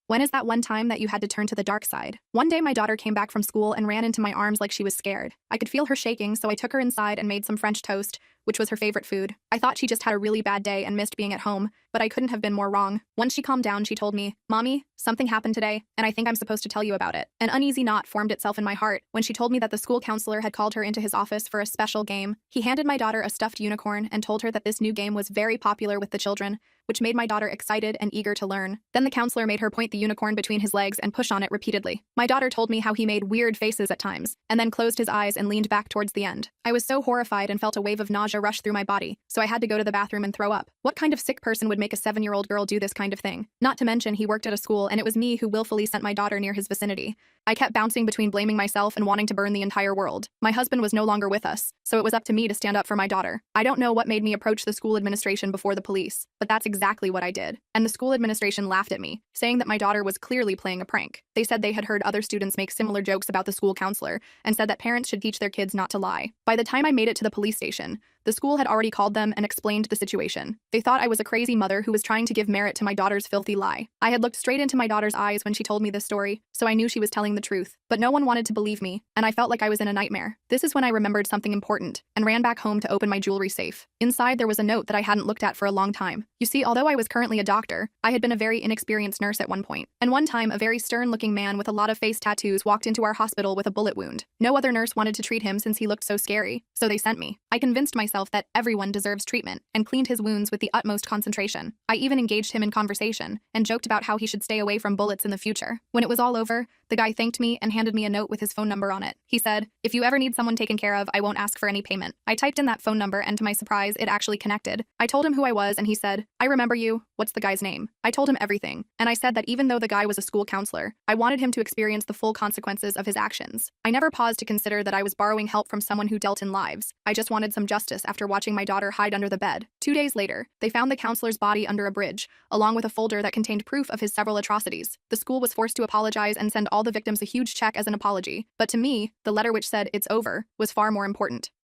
When is that one time that you had to turn to the dark side? One day, my daughter came back from school and ran into my arms like she was scared. I could feel her shaking, so I took her inside and made some French toast, which was her favorite food. I thought she just had a really bad day and missed being at home, but I couldn't have been more wrong. Once she calmed down, she told me, "Mommy, something happened today, and I think I'm supposed to tell you about it." An uneasy knot formed itself in my heart when she told me that the school counselor had called her into his office for a special game. He handed my daughter a stuffed unicorn and told her that this new game was very popular with the children, which made my daughter excited and eager to learn. Then the counselor made her point the unicorn between his legs and push on it repeatedly. My daughter told me how he made weird faces at times, and then closed his eyes and leaned back towards the end. I was so horrified and felt a wave of nausea rush through my body, so I had to go to the bathroom and throw up. What kind of sick person would make a 7-year-old girl do this kind of thing? Not to mention, he worked at a school, and it was me who willfully sent my daughter near his vicinity. I kept bouncing between blaming myself and wanting to burn the entire world. My husband was no longer with us, so it was up to me to stand up for my daughter. I don't know what made me approach the school administration before the police, but that's exactly what I did. And the school administration laughed at me, saying that my daughter was clearly playing a prank. They said they had heard other students make similar jokes about the school counselor and said that parents should teach their kids not to lie. By the time I made it to the police station, the school had already called them and explained the situation. They thought I was a crazy mother who was trying to give merit to my daughter's filthy lie. I had looked straight into my daughter's eyes when she told me this story, so I knew she was telling the truth. But no one wanted to believe me, and I felt like I was in a nightmare. This is when I remembered something important and ran back home to open my jewelry safe. Inside, there was a note that I hadn't looked at for a long time. You see, although I was currently a doctor, I had been a very inexperienced nurse at one point. And one time, a very stern-looking man with a lot of face tattoos walked into our hospital with a bullet wound. No other nurse wanted to treat him since he looked so scary, so they sent me. I convinced myself that everyone deserves treatment and cleaned his wounds with the utmost concentration. I even engaged him in conversation and joked about how he should stay away from bullets in the future. When it was all over, the guy thanked me and handed me a note with his phone number on it. He said, "If you ever need someone taken care of, I won't ask for any payment." I typed in that phone number, and to my surprise, it actually connected. I told him who I was, and he said, "I remember you. What's the guy's name?" I told him everything, and I said that even though the guy was a school counselor, I wanted him to experience the full consequences of his actions. I never paused to consider that I was borrowing help from someone who dealt in lives. I just wanted some justice after watching my daughter hide under the bed. 2 days later, they found the counselor's body under a bridge, along with a folder that contained proof of his several atrocities. The school was forced to apologize and send all the victims a huge check as an apology. But to me, the letter which said, "It's over," was far more important.